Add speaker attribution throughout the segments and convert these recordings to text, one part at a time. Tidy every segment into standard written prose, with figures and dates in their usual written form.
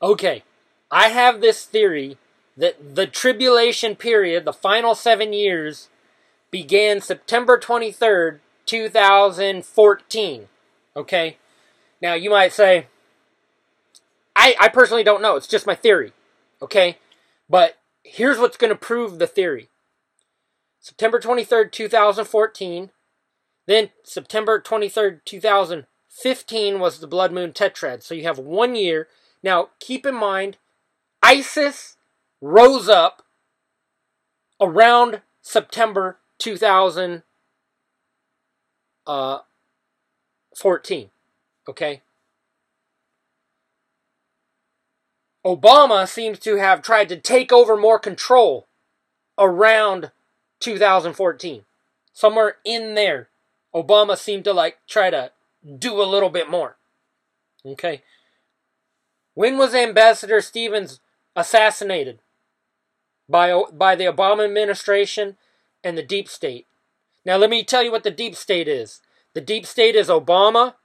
Speaker 1: Okay, I have this theory that the tribulation period, the final 7 years, began September 23rd, 2014. Okay? Now, you might say, I personally don't know. It's just my theory. Okay? But here's what's going to prove the theory. September 23rd, 2014. Then September 23rd, 2015 was the blood moon tetrad. So you have 1 year. Now, keep in mind, ISIS rose up around September 2014. Okay? Obama seems to have tried to take over more control around 2014. Somewhere in there, Obama seemed to try to do a little bit more. Okay? When was Ambassador Stevens assassinated? By the Obama administration and the deep state. Now let me tell you what the deep state is. The deep state is Obama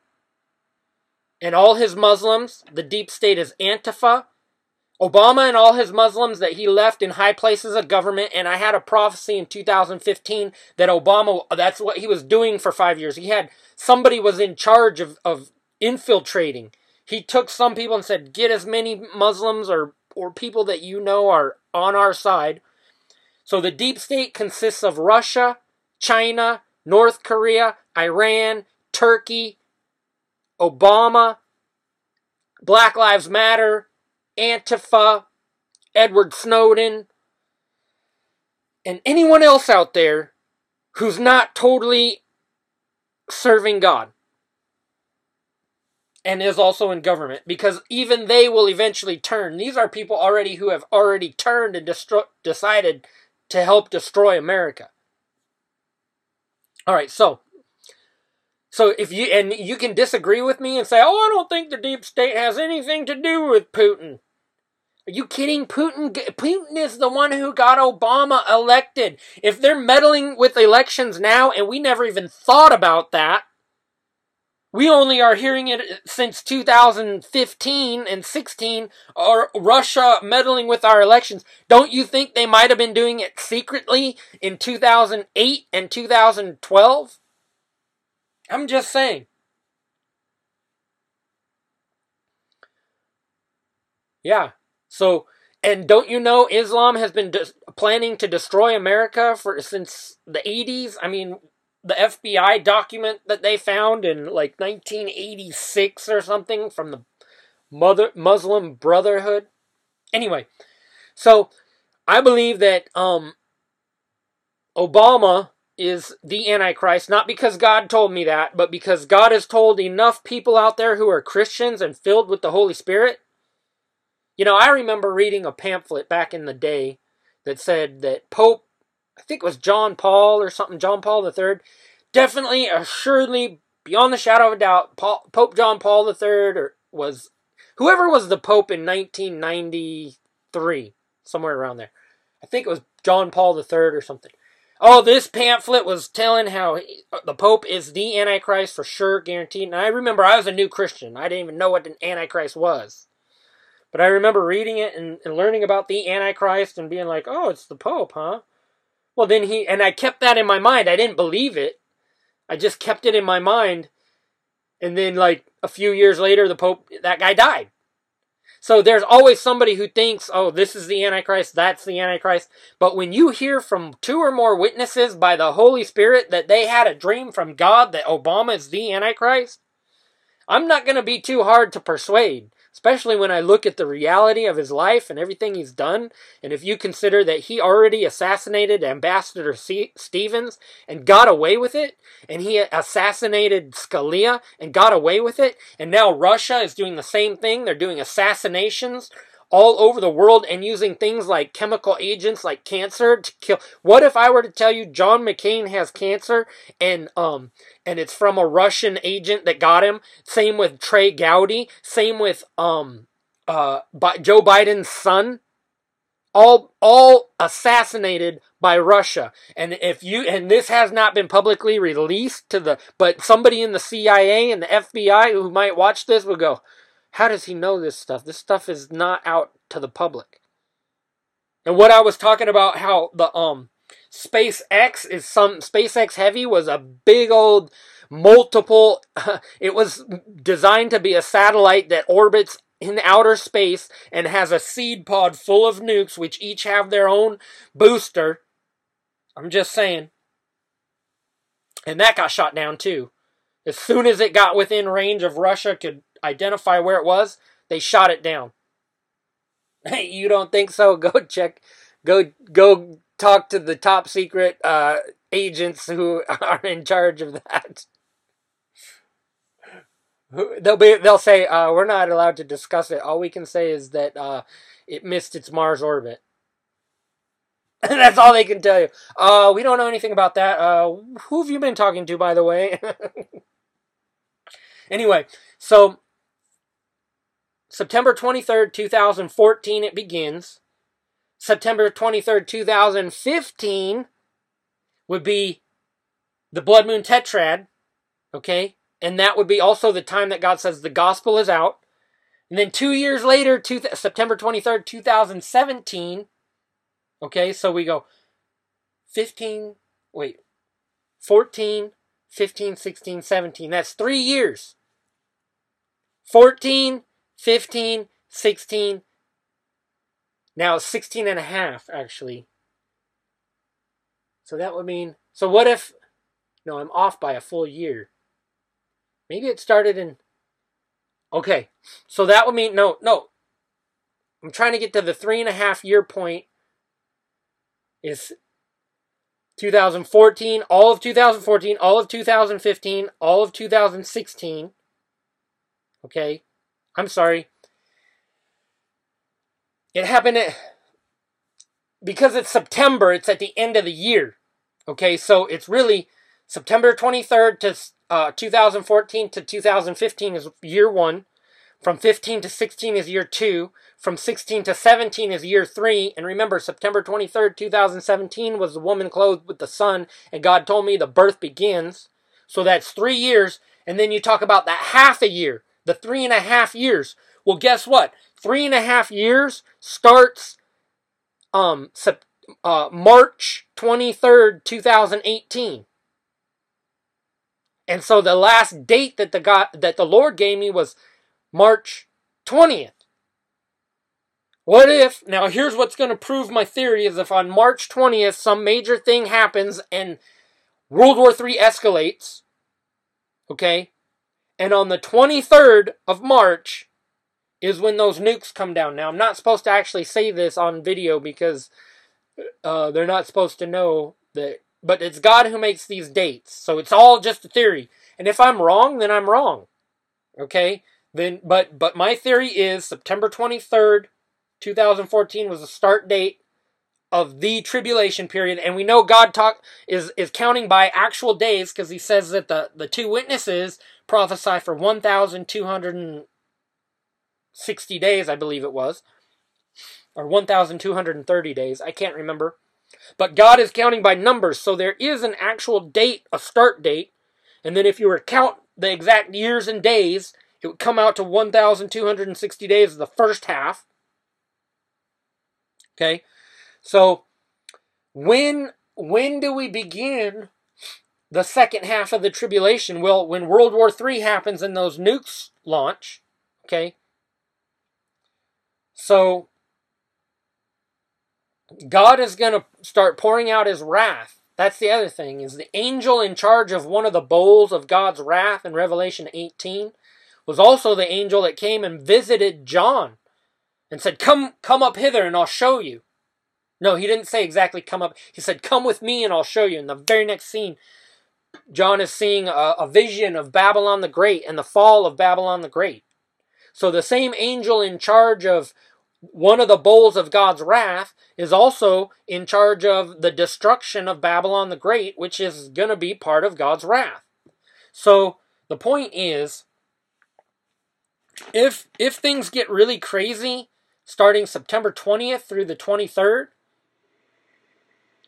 Speaker 1: and all his Muslims. The deep state is Antifa. Obama and all his Muslims that he left in high places of government, and I had a prophecy in 2015 that Obama, that's what he was doing for 5 years. Somebody was in charge of infiltrating. He took some people and said, get as many Muslims or people that you know are on our side. So the deep state consists of Russia, China, North Korea, Iran, Turkey, Obama, Black Lives Matter, Antifa, Edward Snowden, and anyone else out there who's not totally serving God and is also in government, because even they will eventually turn. These are people who have already turned and decided to help destroy America. All right, so if you can disagree with me and say, "Oh, I don't think the deep state has anything to do with Putin." Are you kidding? Putin is the one who got Obama elected. If they're meddling with elections now, and we never even thought about that, we only are hearing it since 2015 and 16, or Russia meddling with our elections. Don't you think they might have been doing it secretly in 2008 and 2012? I'm just saying. Yeah. So, and don't you know Islam has been planning to destroy America since the 80s? I mean, the FBI document that they found in 1986 or something from the Muslim Brotherhood. Anyway, so I believe that Obama is the Antichrist, not because God told me that, but because God has told enough people out there who are Christians and filled with the Holy Spirit. You know, I remember reading a pamphlet back in the day that said that Pope, I think it was John Paul or something, John Paul III, definitely, assuredly, beyond the shadow of a doubt, Pope John Paul III was, whoever was the Pope in 1993, somewhere around there. I think it was John Paul III or something. Oh, this pamphlet was telling how the Pope is the Antichrist for sure, guaranteed. And I remember I was a new Christian. I didn't even know what an Antichrist was. But I remember reading it and learning about the Antichrist and being like, oh, it's the Pope, huh? Well, then and I kept that in my mind. I didn't believe it. I just kept it in my mind. And then a few years later, the Pope, that guy died. So there's always somebody who thinks, oh, this is the Antichrist, that's the Antichrist. But when you hear from 2 or more witnesses by the Holy Spirit that they had a dream from God that Obama is the Antichrist, I'm not going to be too hard to persuade. Especially when I look at the reality of his life and everything he's done. And if you consider that he already assassinated Ambassador Stevens and got away with it. And he assassinated Scalia and got away with it. And now Russia is doing the same thing. They're doing assassinations all over the world and using things like chemical agents like cancer to kill. What if I were to tell you John McCain has cancer and it's from a Russian agent that got him? Same with Trey Gowdy. Same with Joe Biden's son. All assassinated by Russia. And this has not been publicly released but somebody in the CIA and the FBI who might watch this will go, How does he know this stuff? This stuff is not out to the public. And what I was talking about, how the SpaceX Heavy was a big old multiple. It was designed to be a satellite that orbits in outer space and has a seed pod full of nukes, which each have their own booster. I'm just saying. And that got shot down too. As soon as it got within range of Russia could identify where it was, they shot it down. Hey, you don't think so? Go check. Go talk to the top secret agents who are in charge of that. They'll say, we're not allowed to discuss it. All we can say is that it missed its Mars orbit. That's all they can tell you. We don't know anything about that. Who have you been talking to, by the way? Anyway, so September 23rd, 2014, it begins. September 23rd, 2015 would be the blood moon tetrad, okay? And that would be also the time that God says the gospel is out. And then 2 years later, September 23rd, 2017, okay? So we go 14, 15, 16, 17. That's 3 years. 14, 15, 16. Now 16 and a half, actually. So that would mean... So what if... No, I'm off by a full year. Maybe it started in... Okay. So that would mean... No. I'm trying to get to the 3.5 year point. Is 2014, all of 2014, all of 2015, all of 2016. Okay. I'm sorry. It happened because it's September, it's at the end of the year. Okay, so it's really September 23rd to 2014 to 2015 is year 1. From 15 to 16 is year 2. From 16 to 17 is year 3. And remember, September 23rd, 2017 was the woman clothed with the sun. And God told me the birth begins. So that's 3 years. And then you talk about that half a year. The 3.5 years. Well, guess what? 3.5 years starts March 23rd, 2018. And so the last date that the Lord gave me was March 20th. What if, now here's what's going to prove my theory, is if on March 20th some major thing happens and World War III escalates, okay, and on the 23rd of March is when those nukes come down. Now, I'm not supposed to actually say this on video because they're not supposed to know that, but it's God who makes these dates, so it's all just a theory. And if I'm wrong, then I'm wrong, okay? Then, but my theory is September 23rd, 2014 was the start date of the tribulation period, and we know God is counting by actual days because he says that the two witnesses prophesy for 1,260 days, I believe it was, or 1,230 days, I can't remember. But God is counting by numbers, so there is an actual date, a start date, and then if you were to count the exact years and days, it would come out to 1,260 days of the first half. Okay, so when do we begin the second half of the tribulation? Well, when World War III happens and those nukes launch, okay? So God is going to start pouring out his wrath. That's the other thing, is the angel in charge of one of the bowls of God's wrath in Revelation 18 was also the angel that came and visited John and said, come up hither and I'll show you. No, he didn't say exactly come up. He said, come with me and I'll show you. In the very next scene, John is seeing a vision of Babylon the Great and the fall of Babylon the Great. So the same angel in charge of one of the bowls of God's wrath is also in charge of the destruction of Babylon the Great, which is going to be part of God's wrath. So the point is, if things get really crazy, starting September 20th through the 23rd,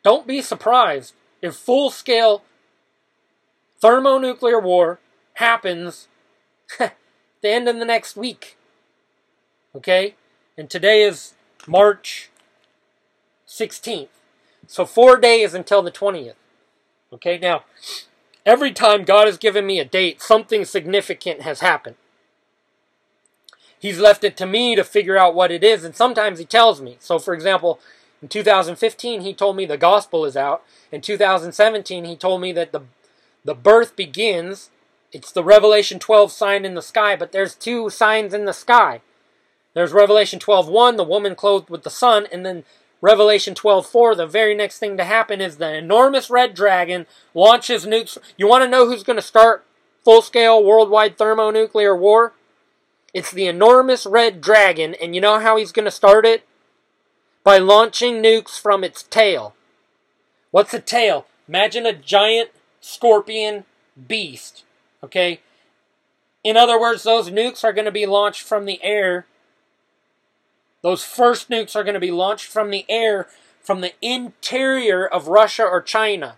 Speaker 1: don't be surprised if full-scale thermonuclear war happens at the end of the next week. Okay? And today is March 16th. So 4 days until the 20th. Okay? Now, every time God has given me a date, something significant has happened. He's left it to me to figure out what it is, and sometimes he tells me. So, for example, in 2015, he told me the gospel is out. In 2017, he told me that the birth begins. It's the Revelation 12 sign in the sky, but there's two signs in the sky. There's Revelation 12:1, the woman clothed with the sun, and then Revelation 12:4, the very next thing to happen is the enormous red dragon launches nukes. You want to know who's going to start full-scale worldwide thermonuclear war? It's the enormous red dragon, and you know how he's going to start it? By launching nukes from its tail. What's a tail? Imagine a giant scorpion beast, okay? In other words, those nukes are going to be launched from the air. Those first nukes are going to be launched from the air, from the interior of Russia or China.